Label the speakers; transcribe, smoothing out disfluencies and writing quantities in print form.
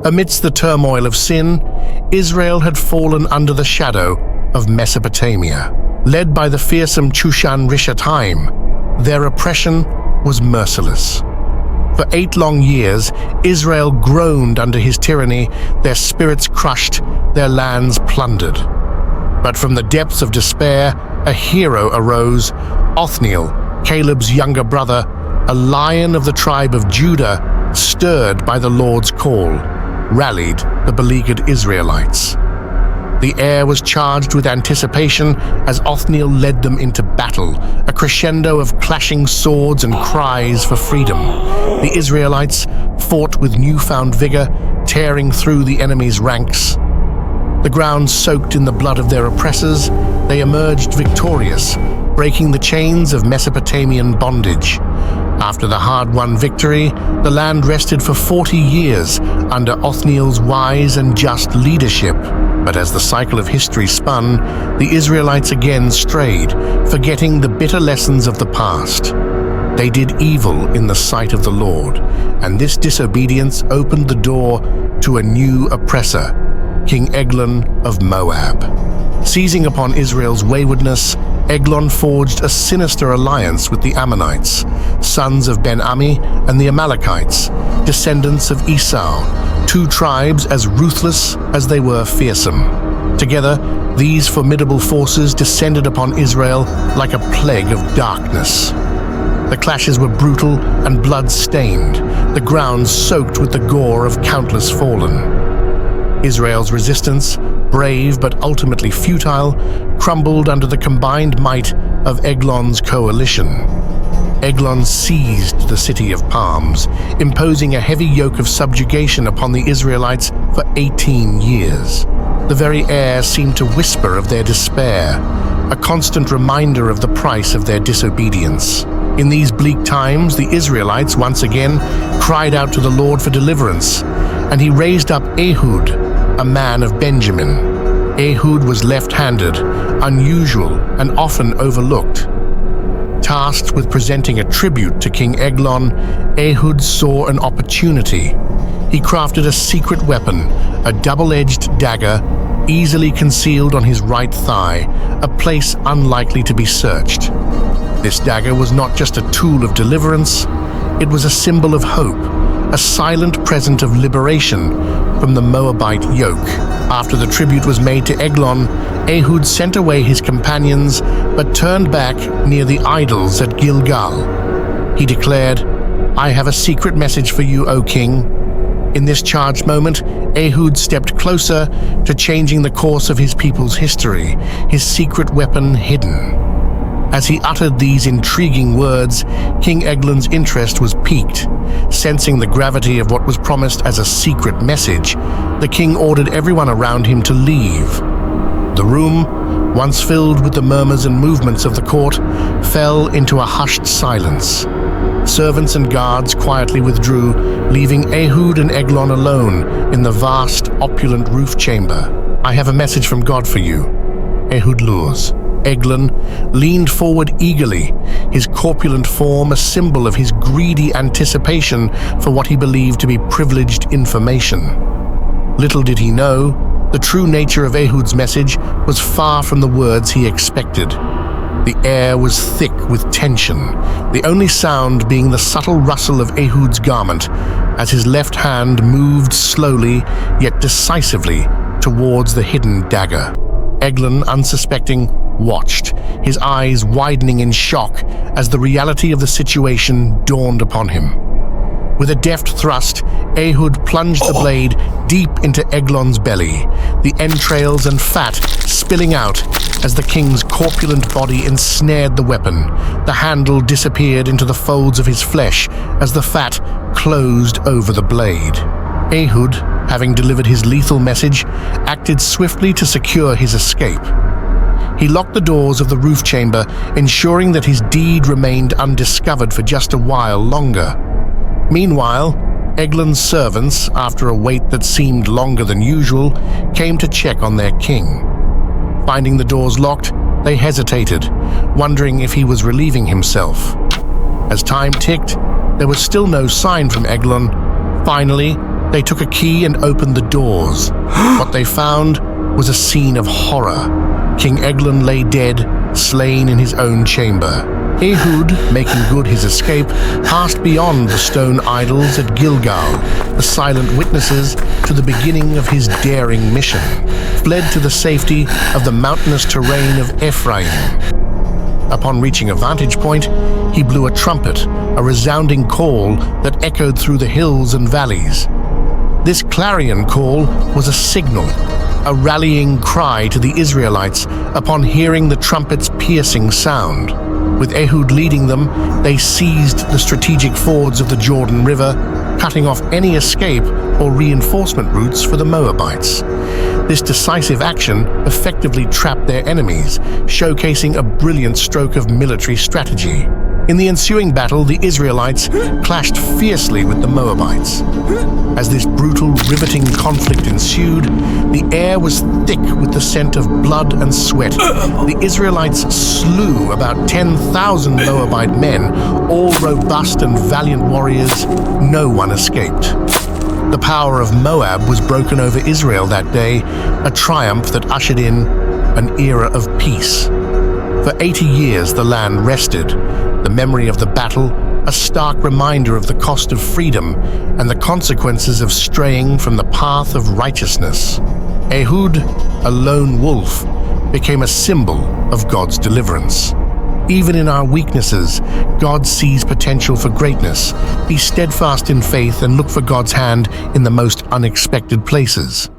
Speaker 1: Amidst the turmoil of sin, Israel had fallen under the shadow of Mesopotamia. Led by the fearsome Shushan-Rishathaim, their oppression was merciless. For 8 long years, Israel groaned under his tyranny, their spirits crushed, their lands plundered. But from the depths of despair, a hero arose, Othniel, Caleb's younger brother, a lion of the tribe of Judah, stirred by the Lord's call, rallied the beleaguered Israelites. The air was charged with anticipation as Othniel led them into battle, a crescendo of clashing swords and cries for freedom. The Israelites fought with newfound vigor, tearing through the enemy's ranks. The ground soaked in the blood of their oppressors, they emerged victorious, breaking the chains of Mesopotamian bondage. After the hard-won victory, the land rested for 40 years under Othniel's wise and just leadership. But as the cycle of history spun, the Israelites again strayed, forgetting the bitter lessons of the past. They did evil in the sight of the Lord, and this disobedience opened the door to a new oppressor, King Eglon of Moab. Seizing upon Israel's waywardness, Eglon forged a sinister alliance with the Ammonites, sons of Ben-Ammi, and the Amalekites, descendants of Esau, 2 tribes as ruthless as they were fearsome. Together, these formidable forces descended upon Israel like a plague of darkness. The clashes were brutal and blood-stained, the ground soaked with the gore of countless fallen. Israel's resistance, brave but ultimately futile, crumbled under the combined might of Eglon's coalition. Eglon seized the city of palms, imposing a heavy yoke of subjugation upon the Israelites for 18 years. The very air seemed to whisper of their despair, a constant reminder of the price of their disobedience. In these bleak times, the Israelites once again cried out to the Lord for deliverance, and he raised up Ehud, a man of Benjamin. Ehud was left-handed, unusual and often overlooked. Tasked with presenting a tribute to King Eglon, Ehud saw an opportunity. He crafted a secret weapon, a double-edged dagger, easily concealed on his right thigh, a place unlikely to be searched. This dagger was not just a tool of deliverance, it was a symbol of hope, a silent present of liberation from the Moabite yoke. After the tribute was made to Eglon, Ehud sent away his companions, but turned back near the idols at Gilgal. He declared, "I have a secret message for you, O king." In this charged moment, Ehud stepped closer to changing the course of his people's history, his secret weapon hidden. As he uttered these intriguing words, King Eglon's interest was piqued. Sensing the gravity of what was promised as a secret message, the king ordered everyone around him to leave. The room, once filled with the murmurs and movements of the court, fell into a hushed silence. Servants and guards quietly withdrew, leaving Ehud and Eglon alone in the vast, opulent roof chamber. "I have a message from God for you." Ehud lures. Eglon leaned forward eagerly, his corpulent form a symbol of his greedy anticipation for what he believed to be privileged information. Little did he know, the true nature of Ehud's message was far from the words he expected. The air was thick with tension, the only sound being the subtle rustle of Ehud's garment as his left hand moved slowly yet decisively towards the hidden dagger. Eglon, unsuspecting, watched, his eyes widening in shock as the reality of the situation dawned upon him. With a deft thrust, Ehud plunged the blade deep into Eglon's belly, the entrails and fat spilling out as the king's corpulent body ensnared the weapon. The handle disappeared into the folds of his flesh as the fat closed over the blade. Ehud, having delivered his lethal message, acted swiftly to secure his escape. He locked the doors of the roof chamber, ensuring that his deed remained undiscovered for just a while longer. Meanwhile, Eglon's servants, after a wait that seemed longer than usual, came to check on their king. Finding the doors locked, they hesitated, wondering if he was relieving himself. As time ticked, there was still no sign from Eglon. Finally, They took a key and opened the doors. What they found was a scene of horror. King Eglon lay dead, slain in his own chamber. Ehud, making good his escape, passed beyond the stone idols at Gilgal, the silent witnesses to the beginning of his daring mission, fled to the safety of the mountainous terrain of Ephraim. Upon reaching a vantage point, he blew a trumpet, a resounding call that echoed through the hills and valleys. This clarion call was a signal, a rallying cry to the Israelites upon hearing the trumpet's piercing sound. With Ehud leading them, they seized the strategic fords of the Jordan River, cutting off any escape or reinforcement routes for the Moabites. This decisive action effectively trapped their enemies, showcasing a brilliant stroke of military strategy. In the ensuing battle, the Israelites clashed fiercely with the Moabites. As this brutal, riveting conflict ensued, the air was thick with the scent of blood and sweat. The Israelites slew about 10,000 Moabite men, all robust and valiant warriors. No one escaped. The power of Moab was broken over Israel that day, a triumph that ushered in an era of peace. For 80 years the land rested, the memory of the battle a stark reminder of the cost of freedom and the consequences of straying from the path of righteousness. Ehud, a lone wolf, became a symbol of God's deliverance. Even in our weaknesses, God sees potential for greatness. Be steadfast in faith and look for God's hand in the most unexpected places.